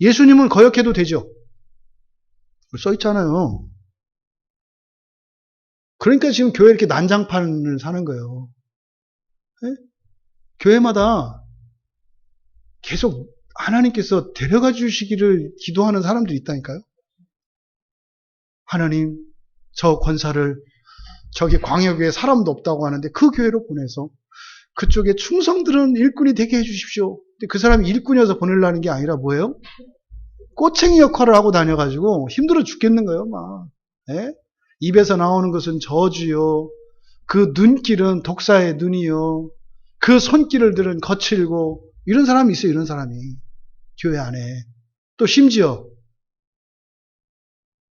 예수님은 거역해도 되죠. 써 있잖아요. 그러니까 지금 교회 이렇게 난장판을 사는 거예요. 네? 교회마다 계속 하나님께서 데려가 주시기를 기도하는 사람들이 있다니까요. 하나님, 저 권사를 저기 광역교회 사람도 없다고 하는데 그 교회로 보내서 그쪽에 충성들은 일꾼이 되게 해주십시오. 근데 그 사람이 일꾼이어서 보내려는 게 아니라 뭐예요? 꼬챙이 역할을 하고 다녀가지고 힘들어 죽겠는 거예요, 막. 예? 입에서 나오는 것은 저주요. 그 눈길은 독사의 눈이요. 그 손길을 들은 거칠고. 이런 사람이 있어요, 이런 사람이. 교회 안에. 또 심지어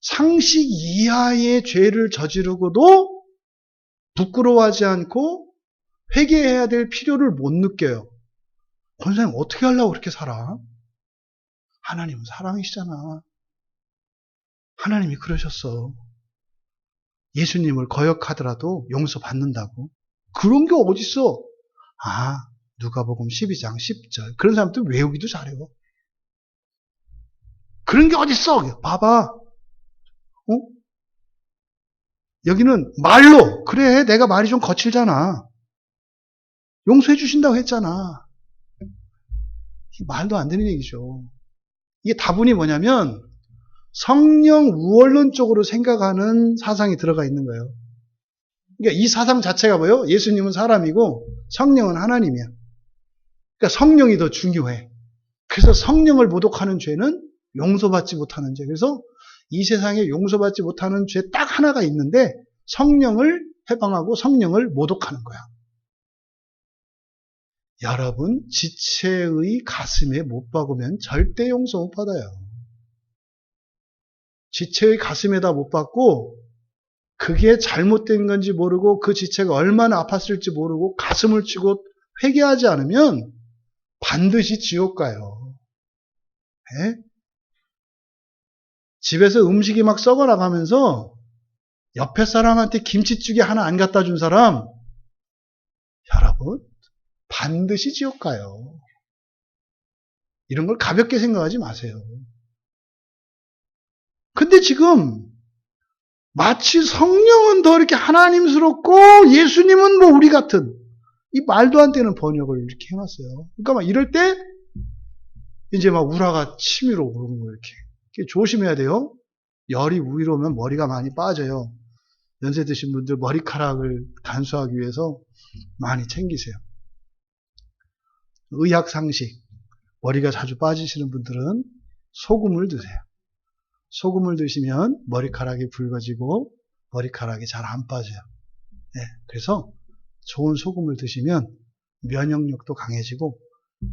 상식 이하의 죄를 저지르고도 부끄러워하지 않고 회개해야 될 필요를 못 느껴요. 권사님 어떻게 하려고 그렇게 살아? 하나님은 사랑이시잖아. 하나님이 그러셨어. 예수님을 거역하더라도 용서받는다고. 그런 게 어딨어? 아, 누가복음 12장 10절. 그런 사람들 외우기도 잘해요. 그런 게 어딨어? 봐봐. 여기는 말로, 그래, 내가 말이 좀 거칠잖아. 용서해 주신다고 했잖아. 말도 안 되는 얘기죠. 이게 다분히 뭐냐면 성령 우월론적으로 생각하는 사상이 들어가 있는 거예요. 그러니까 이 사상 자체가 뭐예요? 예수님은 사람이고 성령은 하나님이야. 그러니까 성령이 더 중요해. 그래서 성령을 모독하는 죄는 용서받지 못하는 죄. 그래서 이 세상에 용서받지 못하는 죄 딱 하나가 있는데 성령을 해방하고 성령을 모독하는 거야. 여러분, 지체의 가슴에 못 박으면 절대 용서 못 받아요. 지체의 가슴에다 못 박고 그게 잘못된 건지 모르고 그 지체가 얼마나 아팠을지 모르고 가슴을 치고 회개하지 않으면 반드시 지옥 가요. 네? 집에서 음식이 막 썩어나가면서 옆에 사람한테 김치찌개 하나 안 갖다 준 사람, 여러분, 반드시 지옥 가요. 이런 걸 가볍게 생각하지 마세요. 근데 지금 마치 성령은 더 이렇게 하나님스럽고 예수님은 뭐 우리 같은 이 말도 안 되는 번역을 이렇게 해놨어요. 그러니까 막 이럴 때 이제 막 우라가 치밀어 오르는 거예요. 이렇게 조심해야 돼요. 열이 위로 오면 머리가 많이 빠져요. 연세 드신 분들 머리카락을 간수하기 위해서 많이 챙기세요. 의학 상식, 머리가 자주 빠지시는 분들은 소금을 드세요. 소금을 드시면 머리카락이 붉어지고 머리카락이 잘 안 빠져요. 네, 그래서 좋은 소금을 드시면 면역력도 강해지고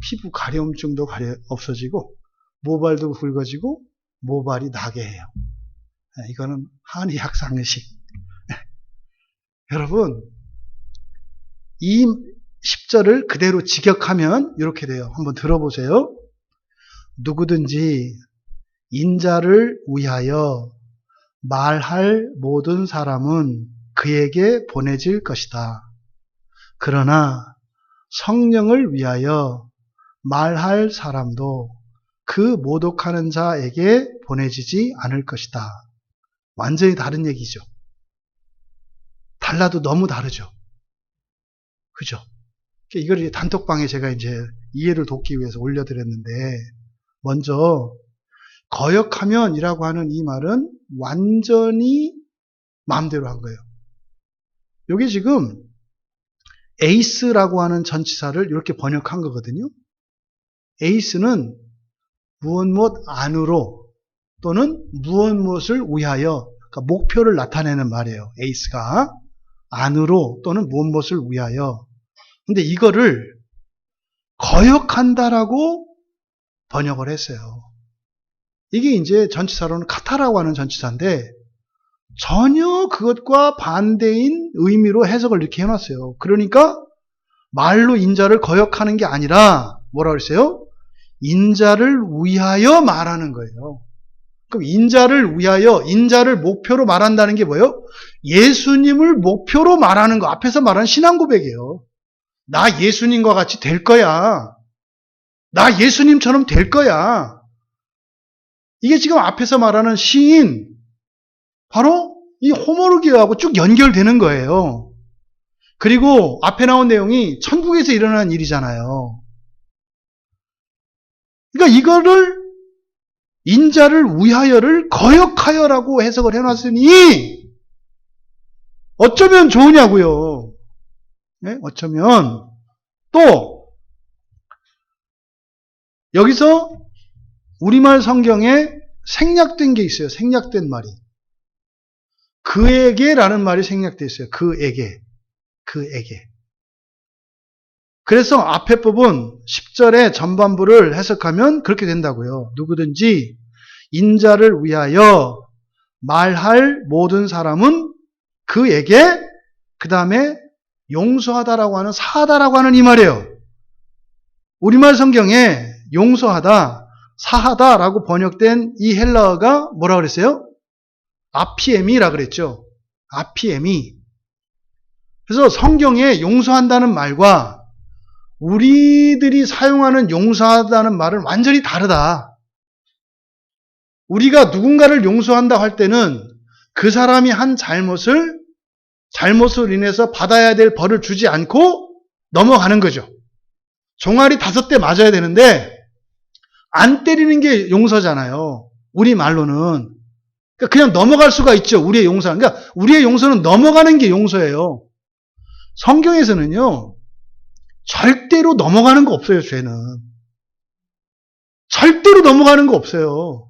피부 가려움증도 없어지고 모발도 붉어지고 모발이 나게 해요. 네, 이거는 한의학 상식. 네. 여러분, 이 10절을 그대로 직역하면 이렇게 돼요. 한번 들어보세요. 누구든지 인자를 위하여 말할 모든 사람은 그에게 보내질 것이다. 그러나 성령을 위하여 말할 사람도 그 모독하는 자에게 보내지지 않을 것이다. 완전히 다른 얘기죠. 달라도 너무 다르죠. 그죠? 이걸 단톡방에 제가 이제 이해를 돕기 위해서 올려드렸는데, 먼저 거역하면이라고 하는 이 말은 완전히 마음대로 한 거예요. 여기 지금 에이스라고 하는 전치사를 이렇게 번역한 거거든요. 에이스는 무엇 안으로 또는 무엇을 위하여, 그러니까 목표를 나타내는 말이에요. 에이스가 안으로 또는 무엇을 위하여. 근데 이거를 거역한다라고 번역을 했어요. 이게 이제 전치사로는 카타라고 하는 전치사인데 전혀 그것과 반대인 의미로 해석을 이렇게 해놨어요. 그러니까 말로 인자를 거역하는 게 아니라 뭐라 그랬어요? 인자를 위하여 말하는 거예요. 그럼 인자를 위하여, 인자를 목표로 말한다는 게 뭐예요? 예수님을 목표로 말하는 거. 앞에서 말한 신앙 고백이에요. 나 예수님과 같이 될 거야. 나 예수님처럼 될 거야. 이게 지금 앞에서 말하는 시인, 바로 이 호모르기하고 쭉 연결되는 거예요. 그리고 앞에 나온 내용이 천국에서 일어난 일이잖아요. 그러니까 이거를 인자를 위하여를 거역하여라고 해석을 해놨으니 어쩌면 좋으냐고요. 네? 어쩌면 또 여기서 우리말 성경에 생략된 게 있어요. 생략된 말이. 그에게라는 말이 생략되어 있어요. 그에게. 그래서 앞에 부분 10절의 전반부를 해석하면 그렇게 된다고요. 누구든지 인자를 위하여 말할 모든 사람은 그에게, 그 다음에 용서하다라고 하는, 사하다라고 하는 이 말이에요. 우리말 성경에 용서하다, 사하다라고 번역된 이 헬라어가 뭐라 그랬어요? 아피에미라 그랬죠. 아피에미. 그래서 성경에 용서한다는 말과 우리들이 사용하는 용서하다는 말은 완전히 다르다. 우리가 누군가를 용서한다 할 때는 그 사람이 한 잘못으로 인해서 받아야 될 벌을 주지 않고 넘어가는 거죠. 종아리 5대 맞아야 되는데 안 때리는 게 용서잖아요. 우리 말로는. 그러니까 그냥 넘어갈 수가 있죠. 우리의 용서는. 그러니까 우리의 용서는 넘어가는 게 용서예요. 성경에서는요. 절대로 넘어가는 거 없어요. 죄는. 절대로 넘어가는 거 없어요.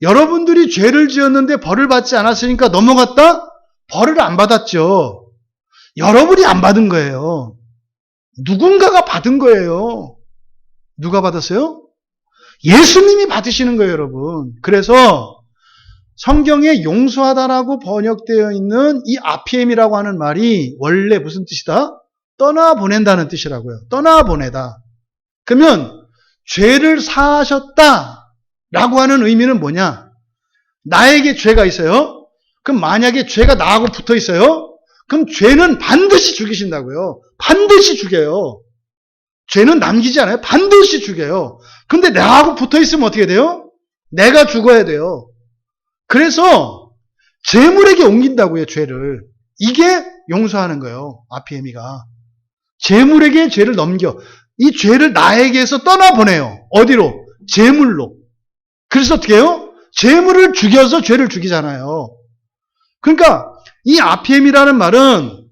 여러분들이 죄를 지었는데 벌을 받지 않았으니까 넘어갔다? 벌을 안 받았죠. 여러분이 안 받은 거예요. 누군가가 받은 거예요. 누가 받았어요? 예수님이 받으시는 거예요, 여러분. 그래서 성경에 용서하다라고 번역되어 있는 이 아피엠이라고 하는 말이 원래 무슨 뜻이다? 떠나보낸다는 뜻이라고요. 떠나보내다. 그러면 죄를 사하셨다 라고 하는 의미는 뭐냐? 나에게 죄가 있어요. 그럼 만약에 죄가 나하고 붙어 있어요. 그럼 죄는 반드시 죽이신다고요. 반드시 죽여요. 죄는 남기지 않아요. 반드시 죽여요. 근데 나하고 붙어 있으면 어떻게 돼요? 내가 죽어야 돼요. 그래서 재물에게 옮긴다고요, 죄를. 이게 용서하는 거예요, 아피에미가. 재물에게 죄를 넘겨. 이 죄를 나에게서 떠나보내요. 어디로? 재물로. 그래서 어떻게 해요? 재물을 죽여서 죄를 죽이잖아요. 그러니까 이 아피엠이라는 말은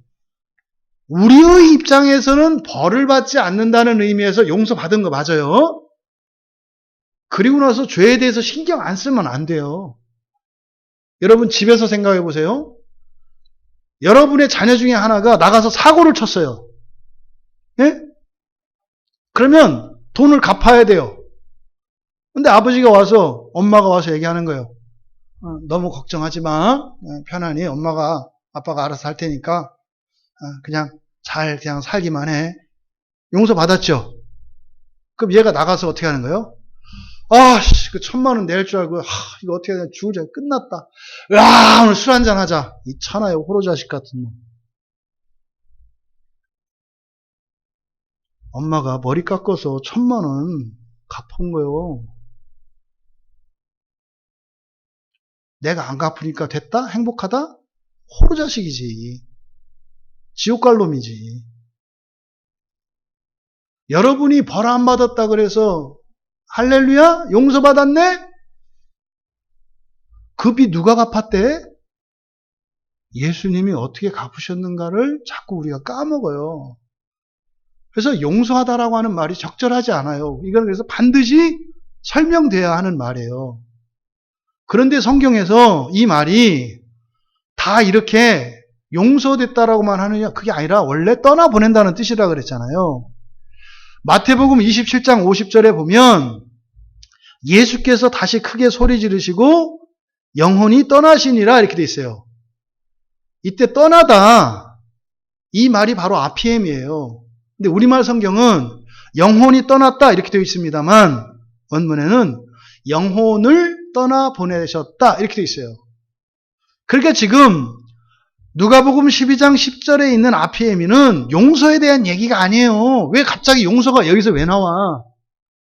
우리의 입장에서는 벌을 받지 않는다는 의미에서 용서받은 거 맞아요. 그리고 나서 죄에 대해서 신경 안 쓰면 안 돼요. 여러분 집에서 생각해 보세요. 여러분의 자녀 중에 하나가 나가서 사고를 쳤어요. 예? 그러면 돈을 갚아야 돼요. 근데 아버지가 와서, 엄마가 와서 얘기하는 거예요. 너무 걱정하지 마. 편안히 아빠가 알아서 할 테니까 그냥 그냥 살기만 해. 용서받았죠? 그럼 얘가 나가서 어떻게 하는 거예요? 그 1,000,000원 낼 줄 알고, 이거 어떻게 해야 돼? 죽으자. 끝났다. 오늘 술 한잔 하자. 이 천하의 호로자식 같은 놈. 엄마가 머리 깎아서 1,000,000원 갚은 거예요. 내가 안 갚으니까 됐다? 행복하다? 호로자식이지. 지옥 갈 놈이지. 여러분이 벌 안 받았다 그래서 할렐루야? 용서받았네? 그 빚 누가 갚았대? 예수님이 어떻게 갚으셨는가를 자꾸 우리가 까먹어요. 그래서 용서하다라고 하는 말이 적절하지 않아요. 이건 그래서 반드시 설명돼야 하는 말이에요. 그런데 성경에서 이 말이 다 이렇게 용서됐다라고만 하느냐? 그게 아니라 원래 떠나보낸다는 뜻이라 그랬잖아요. 마태복음 27장 50절에 보면 예수께서 다시 크게 소리 지르시고 영혼이 떠나시니라 이렇게 돼 있어요. 이때 떠나다 이 말이 바로 아피엠이에요. 근데 우리말 성경은 영혼이 떠났다 이렇게 되어 있습니다만 원문에는 영혼을 떠나보내셨다 이렇게 되어 있어요. 그러니까 지금 누가복음 12장 10절에 있는 아피에미는 용서에 대한 얘기가 아니에요. 왜 갑자기 용서가 여기서 왜 나와?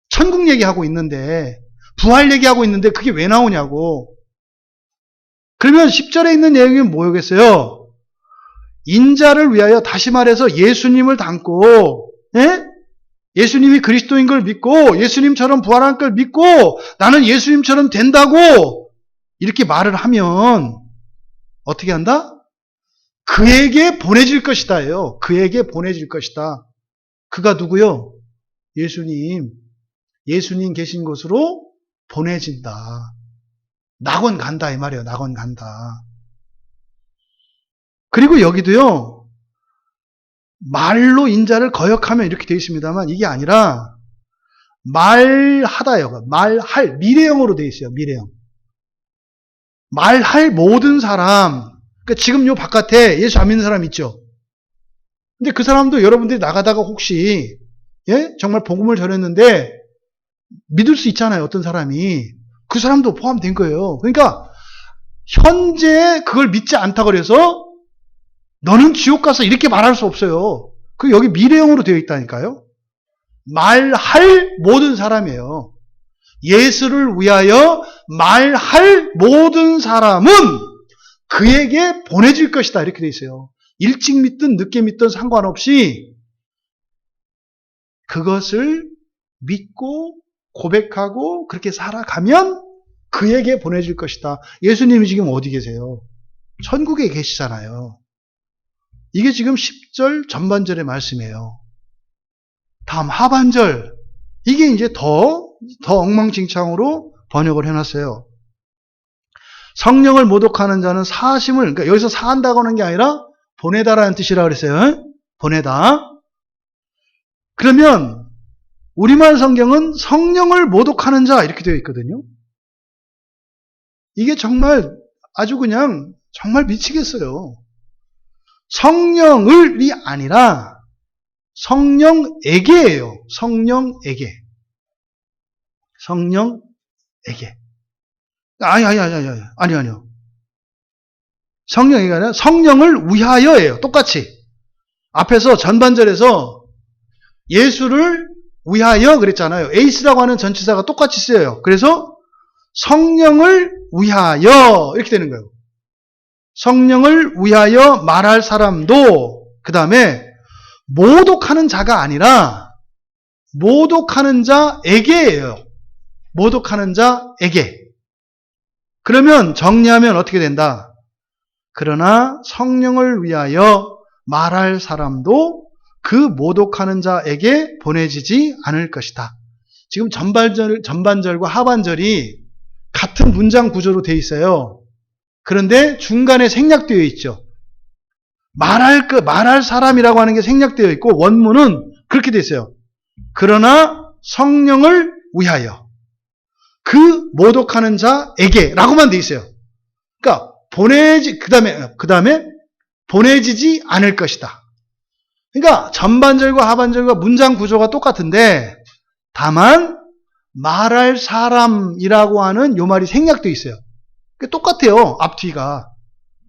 천국 얘기하고 있는데 부활 얘기하고 있는데 그게 왜 나오냐고. 그러면 10절에 있는 내용이 뭐겠어요? 인자를 위하여, 다시 말해서 예수님을 닮고, 예? 예수님이 그리스도인 걸 믿고 예수님처럼 부활한 걸 믿고 나는 예수님처럼 된다고 이렇게 말을 하면 어떻게 한다? 그에게 보내질 것이다예요. 그에게 보내질 것이다. 그가 누구요? 예수님. 예수님 계신 곳으로 보내진다. 낙원 간다 이 말이에요. 낙원 간다. 그리고 여기도요. 말로 인자를 거역하면 이렇게 되어 있습니다만 이게 아니라 말하다요. 말할, 미래형으로 되어 있어요. 미래형. 말할 모든 사람. 그러니까 지금 요 바깥에 예수 안 믿는 사람 있죠. 근데 그 사람도 여러분들이 나가다가 혹시 정말 복음을 전했는데 믿을 수 있잖아요. 어떤 사람이. 그 사람도 포함된 거예요. 그러니까 현재 그걸 믿지 않다고 그래서 너는 지옥 가서 이렇게 말할 수 없어요. 그 여기 미래형으로 되어 있다니까요. 말할 모든 사람이에요. 예수를 위하여 말할 모든 사람은 그에게 보내질 것이다. 이렇게 되어 있어요. 일찍 믿든 늦게 믿든 상관없이 그것을 믿고 고백하고 그렇게 살아가면 그에게 보내질 것이다. 예수님이 지금 어디 계세요? 천국에 계시잖아요. 이게 지금 10절 전반절의 말씀이에요. 다음 하반절. 이게 이제 더 엉망진창으로 번역을 해놨어요. 성령을 모독하는 자는 사심을, 그러니까 여기서 사한다고 하는 게 아니라 보내다라는 뜻이라고 그랬어요. 보내다. 그러면 우리말 성경은 성령을 모독하는 자 이렇게 되어 있거든요. 이게 정말 아주 그냥 정말 미치겠어요. 성령을이 아니라 성령에게예요. 성령에게. 성령에게. 아니요. 성령에게 아니라 성령을 위하여예요. 똑같이. 앞에서 전반절에서 예수를 위하여 그랬잖아요. 에이스라고 하는 전치사가 똑같이 쓰여요. 그래서 성령을 위하여 이렇게 되는 거예요. 성령을 위하여 말할 사람도 그 다음에 모독하는 자가 아니라 모독하는 자에게예요. 모독하는 자에게. 그러면 정리하면 어떻게 된다? 그러나 성령을 위하여 말할 사람도 그 모독하는 자에게 보내지지 않을 것이다. 지금 전반절과 하반절이 같은 문장 구조로 되어 있어요. 그런데 중간에 생략되어 있죠. 말할 사람이라고 하는 게 생략되어 있고 원문은 그렇게 되어 있어요. 그러나 성령을 위하여 그 모독하는 자에게 라고만 되어 있어요. 그러니까 그 다음에 보내지지 않을 것이다. 그러니까 전반절과 하반절과 문장 구조가 똑같은데 다만 말할 사람이라고 하는 요 말이 생략되어 있어요. 똑같아요. 앞뒤가.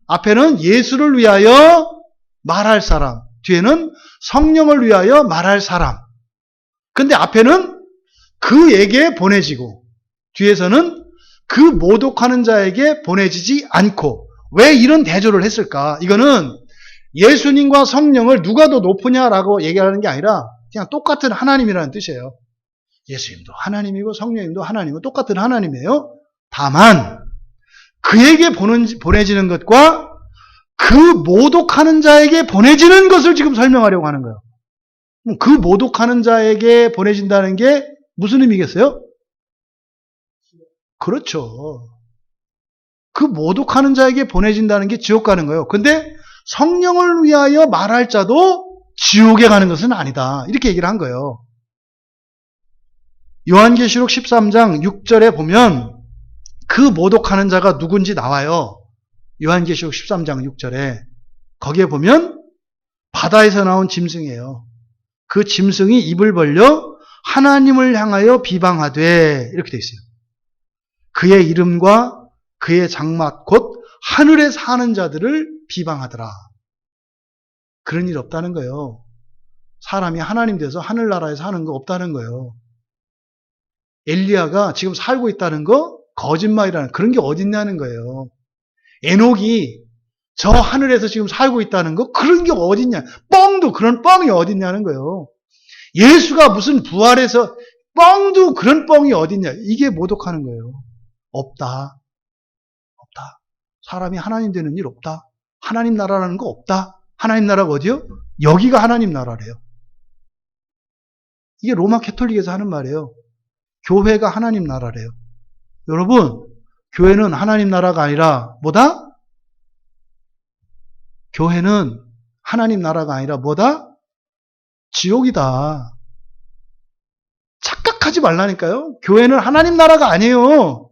앞에는 예수를 위하여 말할 사람, 뒤에는 성령을 위하여 말할 사람. 근데 앞에는 그에게 보내지고 뒤에서는 그 모독하는 자에게 보내지지 않고. 왜 이런 대조를 했을까? 이거는 예수님과 성령을 누가 더 높으냐라고 얘기하는 게 아니라 그냥 똑같은 하나님이라는 뜻이에요. 예수님도 하나님이고 성령님도 하나님이고 똑같은 하나님이에요. 다만 그에게 보내지는 것과 그 모독하는 자에게 보내지는 것을 지금 설명하려고 하는 거예요. 그 모독하는 자에게 보내진다는 게 무슨 의미겠어요? 그렇죠. 그 모독하는 자에게 보내진다는 게 지옥 가는 거예요. 근데 성령을 위하여 말할 자도 지옥에 가는 것은 아니다. 이렇게 얘기를 한 거예요. 요한계시록 13장 6절에 보면 그 모독하는 자가 누군지 나와요. 요한계시록 13장 6절에. 거기에 보면 바다에서 나온 짐승이에요. 그 짐승이 입을 벌려 하나님을 향하여 비방하되 이렇게 돼 있어요. 그의 이름과 그의 장막 곧 하늘에 사는 자들을 비방하더라. 그런 일 없다는 거예요. 사람이 하나님 돼서 하늘나라에 사는 거 없다는 거예요. 엘리야가 지금 살고 있다는 거 거짓말이라는 그런 게 어딨냐는 거예요. 에녹이 저 하늘에서 지금 살고 있다는 거 그런 게 어딨냐. 뻥도 그런 뻥이 어딨냐는 거예요. 예수가 무슨 부활해서 뻥도 그런 뻥이 어딨냐. 이게 모독하는 거예요. 없다. 없다. 사람이 하나님 되는 일 없다. 하나님 나라라는 거 없다. 하나님 나라가 어디요? 여기가 하나님 나라래요. 이게 로마 캐톨릭에서 하는 말이에요. 교회가 하나님 나라래요. 여러분, 교회는 하나님 나라가 아니라 뭐다? 교회는 하나님 나라가 아니라 뭐다? 지옥이다. 착각하지 말라니까요. 교회는 하나님 나라가 아니에요.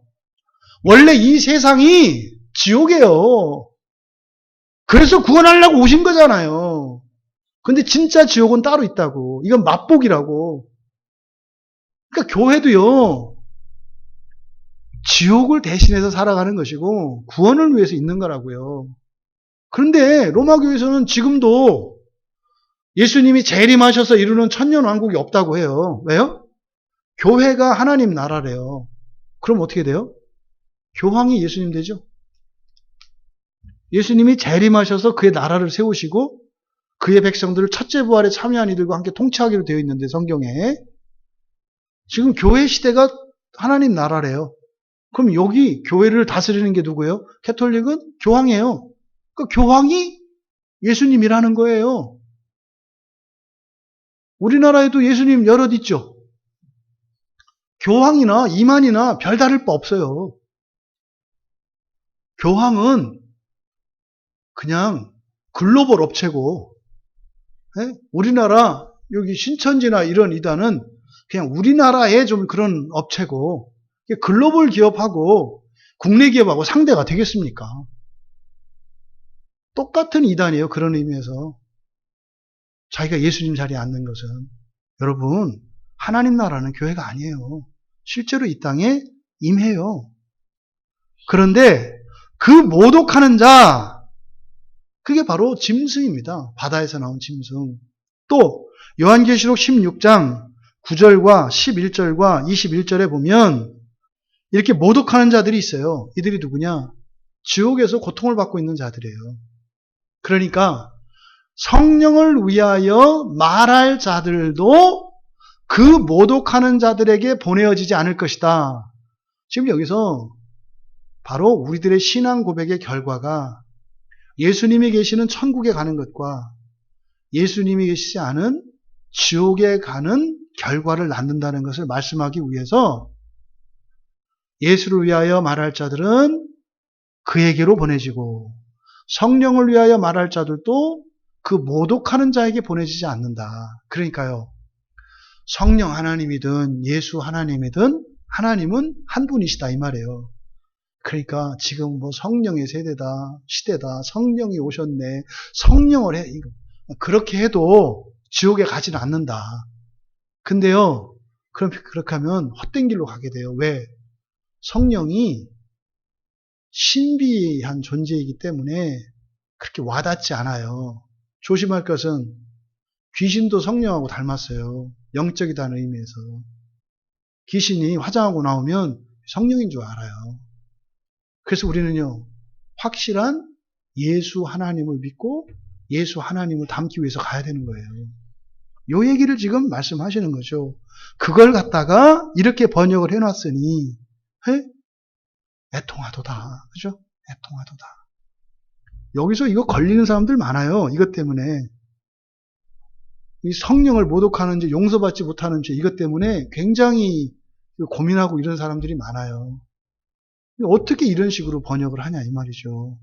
원래 이 세상이 지옥이에요. 그래서 구원하려고 오신 거잖아요. 근데 진짜 지옥은 따로 있다고. 이건 맛복이라고. 그러니까 교회도요. 지옥을 대신해서 살아가는 것이고 구원을 위해서 있는 거라고요. 그런데 로마 교회에서는 지금도 예수님이 재림하셔서 이루는 천년왕국이 없다고 해요. 왜요? 교회가 하나님 나라래요. 그럼 어떻게 돼요? 교황이 예수님 되죠? 예수님이 재림하셔서 그의 나라를 세우시고 그의 백성들을 첫째 부활에 참여한 이들과 함께 통치하기로 되어 있는데 성경에 지금 교회 시대가 하나님 나라래요. 그럼 여기 교회를 다스리는 게 누구예요? 캐톨릭은 교황이에요. 그 교황이 예수님이라는 거예요. 우리나라에도 예수님 여럿 있죠. 교황이나 이만이나 별다를 바 없어요. 교황은 그냥 글로벌 업체고, 우리나라 여기 신천지나 이런 이단은 그냥 우리나라의 좀 그런 업체고, 글로벌 기업하고 국내 기업하고 상대가 되겠습니까? 똑같은 이단이에요. 그런 의미에서. 자기가 예수님 자리에 앉는 것은. 여러분, 하나님 나라는 교회가 아니에요. 실제로 이 땅에 임해요. 그런데 그 모독하는 자, 그게 바로 짐승입니다. 바다에서 나온 짐승. 또 요한계시록 16장 9절과 11절과 21절에 보면 이렇게 모독하는 자들이 있어요. 이들이 누구냐? 지옥에서 고통을 받고 있는 자들이에요. 그러니까 성령을 위하여 말할 자들도 그 모독하는 자들에게 보내어지지 않을 것이다. 지금 여기서 바로 우리들의 신앙 고백의 결과가 예수님이 계시는 천국에 가는 것과 예수님이 계시지 않은 지옥에 가는 결과를 낳는다는 것을 말씀하기 위해서 예수를 위하여 말할 자들은 그에게로 보내지고 성령을 위하여 말할 자들도 그 모독하는 자에게 보내지지 않는다. 그러니까요. 성령 하나님이든 예수 하나님이든 하나님은 한 분이시다 이 말이에요. 그러니까 지금 뭐 성령의 세대다, 시대다, 성령이 오셨네, 성령을 해. 그렇게 해도 지옥에 가지는 않는다. 근데요, 그럼 그렇게 하면 헛된 길로 가게 돼요. 왜? 성령이 신비한 존재이기 때문에 그렇게 와닿지 않아요. 조심할 것은 귀신도 성령하고 닮았어요. 영적이다는 의미에서. 귀신이 화장하고 나오면 성령인 줄 알아요. 그래서 우리는요, 확실한 예수 하나님을 믿고 예수 하나님을 닮기 위해서 가야 되는 거예요. 요 얘기를 지금 말씀하시는 거죠. 그걸 갖다가 이렇게 번역을 해놨으니, 애통하도다. 그죠? 애통하도다. 여기서 이거 걸리는 사람들 많아요. 이것 때문에. 이 성령을 모독하는 죄, 용서받지 못하는 죄, 이것 때문에 굉장히 고민하고 이런 사람들이 많아요. 어떻게 이런 식으로 번역을 하냐, 이 말이죠.